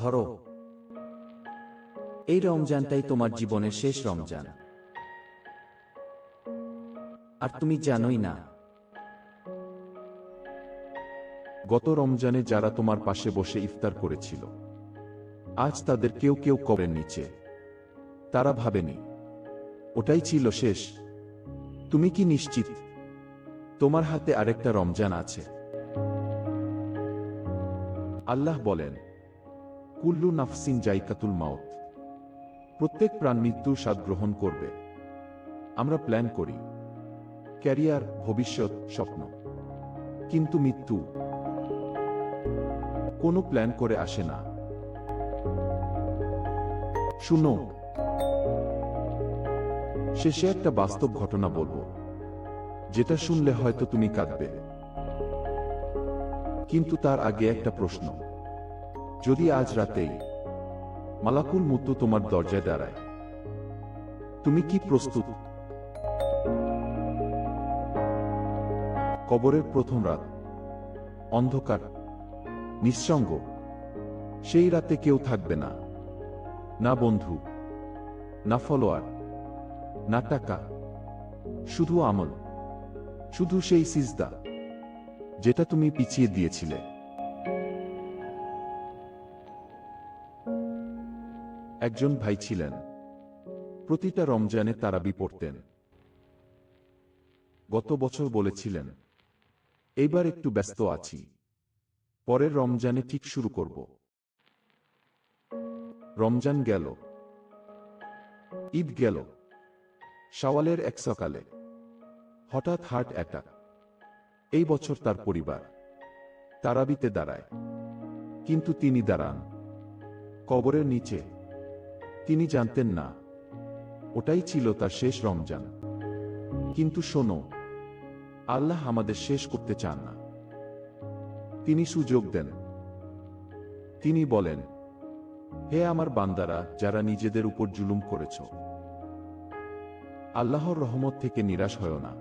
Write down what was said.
ধরো, এই রমজানটাই তোমার জীবনের শেষ রমজান। আর তুমি জানোই না, গত রমজানে যারা তোমার পাশে বসে ইফতার করেছিল, আজ তাদের কেউ কেউ কবরের নিচে। তারা ভাবেনি ওটাই ছিল শেষ। তুমি কি নিশ্চিত তোমার হাতে আরেকটা রমজান আছে? আল্লাহ বলেন, কুল্লু নাফসিন জাইকাতুল মাউত। প্রত্যেক প্রাণ মৃত্যুর স্বাদ গ্রহণ করবে। আমরা প্ল্যান করি ক্যারিয়ার, ভবিষ্যৎ, স্বপ্ন, কিন্তু মৃত্যু কোনো প্ল্যান করে আসে না। শুনো, শেষে একটা বাস্তব ঘটনা বলবো, যেটা শুনলে হয়তো তুমি কাঁদবে। কিন্তু তার আগে একটা প্রশ্ন। যদি আজ রাতেই মালাকুল মউত তোমার দরজায় দাঁড়ায়, তুমি কি প্রস্তুত? কবরের প্রথম রাত, অন্ধকার, নিঃসঙ্গ। সেই রাতে কেউ থাকবে না, না বন্ধু, না ফলোয়ার, না টাকা, শুধু আমল, শুধু সেই সিজদা যেটা তুমি পিছিয়ে দিয়েছিলে। একজন ভাই ছিলেন, প্রতিটা রমজানে তারাবি পড়তেন। গত বছর বলেছিলেন, এইবার একটু ব্যস্ত আছি, পরের রমজানে ঠিক শুরু করব। রমজান গেল, ঈদ গেল, শাওয়ালের এক সকালে হঠাৎ হার্ট অ্যাটাক। এই বছর তার পরিবার তারাবিতে দাঁড়ায়, কিন্তু তিনি দাঁড়ান কবরের নিচে। তিনি জানতেন না ওটাই ছিল তার শেষ রমজান। কিন্তু শোনো, আল্লাহ আমাদের শেষ করতে চান না। তিনি সুযোগ দেন। তিনি বলেন, হে আমার বান্দারা, যারা নিজেদের উপর জুলুম করেছ, আল্লাহর রহমত থেকে নিরাশ হয়ো না।